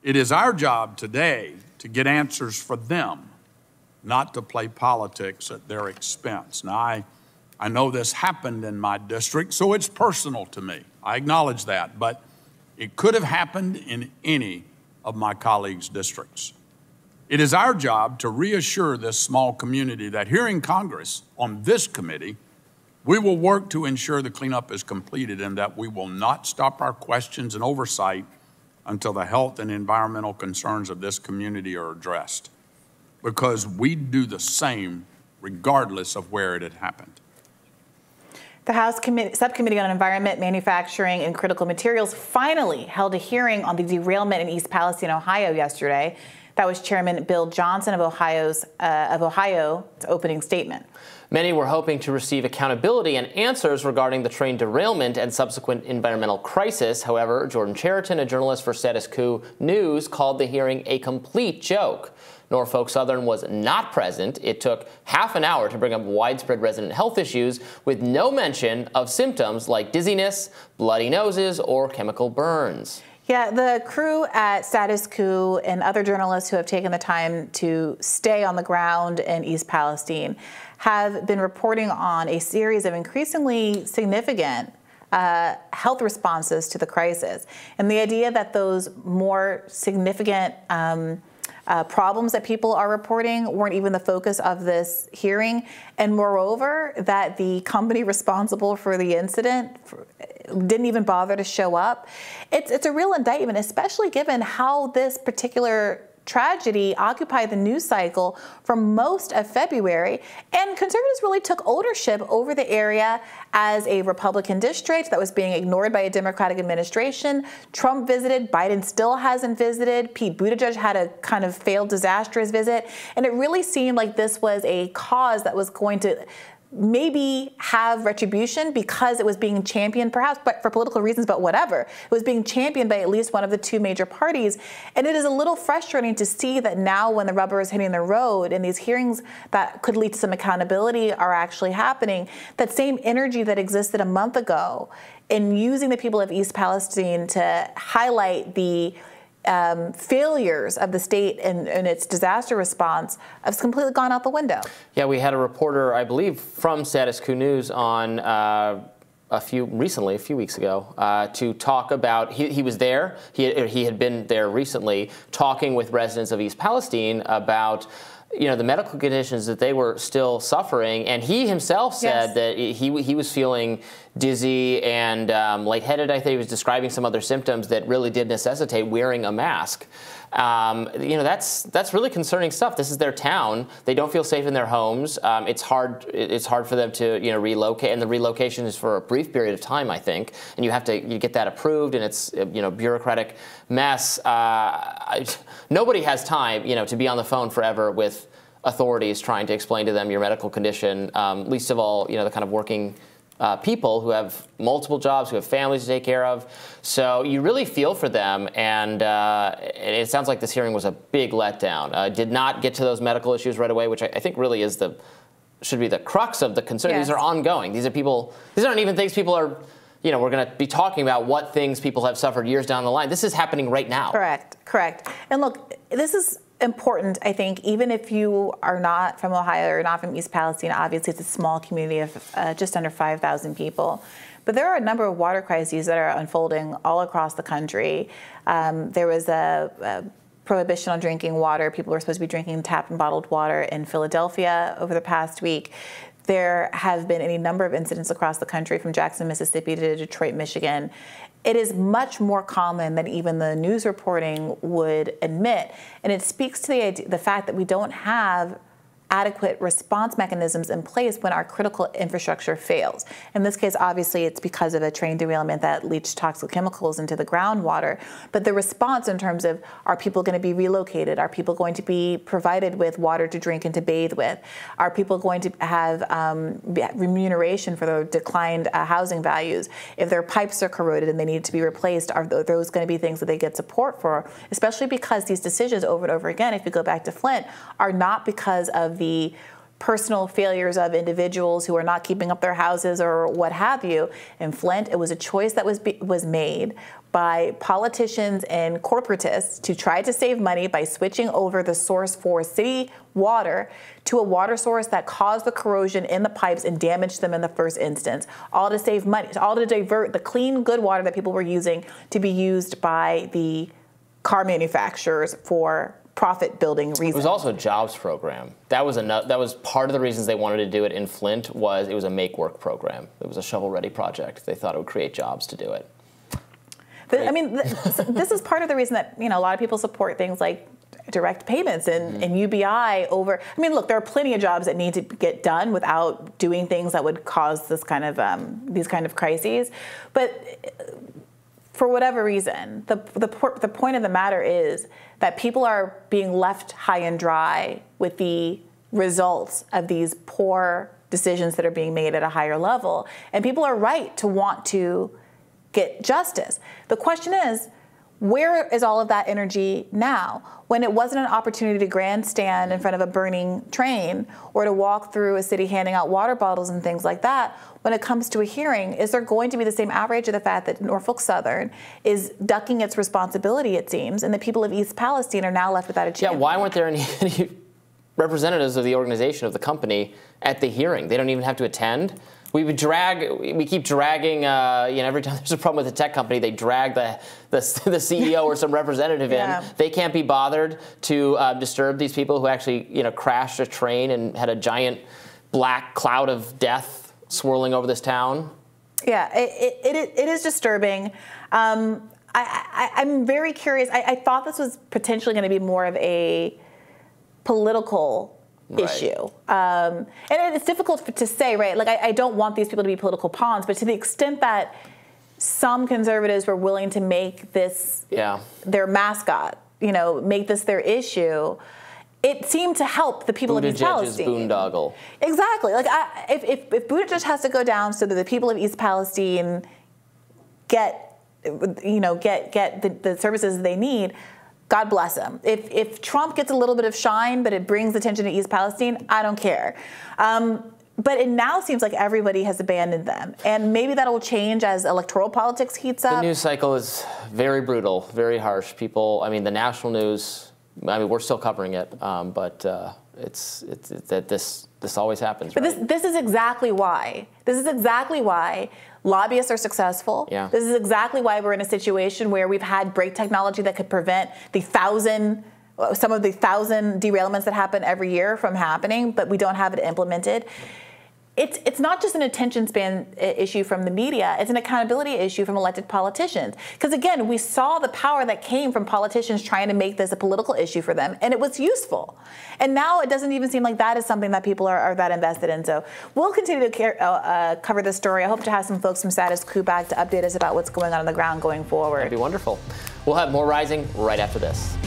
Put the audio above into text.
It is our job today to get answers for them, not to play politics at their expense. Now, I know this happened in my district, so it's personal to me. I acknowledge that, but it could have happened in any of my colleagues' districts. It is our job to reassure this small community that here in Congress, on this committee, we will work to ensure the cleanup is completed and that we will not stop our questions and oversight until the health and environmental concerns of this community are addressed, because we do the same regardless of where it had happened. The House Subcommittee on Environment, Manufacturing, and Critical Materials finally held a hearing on the derailment in East Palestine, Ohio yesterday. That was Chairman Bill Johnson of Ohio's opening statement. Many were hoping to receive accountability and answers regarding the train derailment and subsequent environmental crisis. However, Jordan Cheriton, a journalist for Status Quo News, called the hearing a complete joke. Norfolk Southern was not present. It took half an hour to bring up widespread resident health issues with no mention of symptoms like dizziness, bloody noses, or chemical burns. Yeah, the crew at Status Quo and other journalists who have taken the time to stay on the ground in East Palestine have been reporting on a series of increasingly significant health responses to the crisis. And the idea that those more significant problems that people are reporting weren't even the focus of this hearing. And moreover, that the company responsible for the incident didn't even bother to show up. It's a real indictment, especially given how this particular tragedy occupied the news cycle for most of February, and conservatives really took ownership over the area as a Republican district that was being ignored by a Democratic administration. Trump visited, Biden still hasn't visited, Pete Buttigieg had a kind of failed, disastrous visit, and it really seemed like this was a cause that was going to maybe have retribution because it was being championed, perhaps but for political reasons, but whatever. It was being championed by at least one of the two major parties. And it is a little frustrating to see that now when the rubber is hitting the road and these hearings that could lead to some accountability are actually happening, that same energy that existed a month ago in using the people of East Palestine to highlight the failures of the state and its disaster response has completely gone out the window. Yeah, we had a reporter, I believe, from Status Quo News on a few weeks ago, to talk about, he was there, he had been there recently, talking with residents of East Palestine about the medical conditions that they were still suffering, and he himself said that he was feeling dizzy and lightheaded. I think he was describing some other symptoms that really did necessitate wearing a mask. That's really concerning stuff. This is their town. They don't feel safe in their homes. It's hard for them to relocate, and the relocation is for a brief period of time, I think. And you get that approved, and it's bureaucratic mess. Nobody has time to be on the phone forever with authorities trying to explain to them your medical condition. Least of all, the kind of working people who have multiple jobs, who have families to take care of. So you really feel for them, and it sounds like this hearing was a big letdown. Did not get to those medical issues right away, which I think really is should be the crux of the concern. Yes. These are ongoing. These aren't even things people are, we're going to be talking about what things people have suffered years down the line. This is happening right now. Correct. And look, this is important, I think, even if you are not from Ohio or not from East Palestine. Obviously, it's a small community of just under 5,000 people. But there are a number of water crises that are unfolding all across the country. There was a prohibition on drinking water. People were supposed to be drinking tap and bottled water in Philadelphia over the past week. There have been any number of incidents across the country, from Jackson, Mississippi to Detroit, Michigan. It is much more common than even the news reporting would admit. And it speaks to the fact that we don't have adequate response mechanisms in place when our critical infrastructure fails. In this case, obviously, it's because of a train derailment that leached toxic chemicals into the groundwater. But the response in terms of, are people going to be relocated? Are people going to be provided with water to drink and to bathe with? Are people going to have remuneration for their declined housing values? If their pipes are corroded and they need to be replaced, are those going to be things that they get support for? Especially because these decisions over and over again, if you go back to Flint, are not because of the personal failures of individuals who are not keeping up their houses or what have you. In Flint, it was a choice that was made by politicians and corporatists to try to save money by switching over the source for city water to a water source that caused the corrosion in the pipes and damaged them in the first instance, all to save money, all to divert the clean, good water that people were using to be used by the car manufacturers for profit-building reasons. It was also a jobs program. That was part of the reasons they wanted to do it in Flint. Was it was a make-work program. It was a shovel-ready project. They thought it would create jobs to do it. I mean, this is part of the reason that a lot of people support things like direct payments and UBI over. I mean, look, there are plenty of jobs that need to get done without doing things that would cause this kind of these kind of crises, but. For whatever reason, the point of the matter is that people are being left high and dry with the results of these poor decisions that are being made at a higher level. And people are right to want to get justice. The question is, where is all of that energy now? When it wasn't an opportunity to grandstand in front of a burning train or to walk through a city handing out water bottles and things like that, when it comes to a hearing, is there going to be the same outrage of the fact that Norfolk Southern is ducking its responsibility, it seems, and the people of East Palestine are now left without a chance? Yeah, why weren't there any representatives of the organization, of the company, at the hearing? They don't even have to attend? We keep dragging, every time there's a problem with a tech company, they drag the CEO or some representative in. They can't be bothered to disturb these people who actually, crashed a train and had a giant black cloud of death swirling over this town. Yeah, it is disturbing. I'm very curious. I thought this was potentially going to be more of a political issue. And it's difficult to say, right? Like, I don't want these people to be political pawns, but to the extent that some conservatives were willing to make this their mascot, make this their issue, it seemed to help the people of East Palestine. Boondoggle. Exactly. Like, if Buttigieg has to go down so that the people of East Palestine get the services they need, God bless him. If Trump gets a little bit of shine, but it brings attention to East Palestine, I don't care. But it now seems like everybody has abandoned them. And maybe that'll change as electoral politics heats up. The news cycle is very brutal, very harsh. People, the national news, we're still covering it, but it's that this always happens. But right? this is exactly why. This is exactly why lobbyists are successful. Yeah. This is exactly why we're in a situation where we've had brake technology that could prevent some of the 1,000 derailments that happen every year from happening, but we don't have it implemented. It's not just an attention span issue from the media. It's an accountability issue from elected politicians. Because again, we saw the power that came from politicians trying to make this a political issue for them, and it was useful. And now it doesn't even seem like that is something that people are that invested in. So we'll continue to cover this story. I hope to have some folks from Status Coup back to update us about what's going on the ground going forward. That'd be wonderful. We'll have more Rising right after this.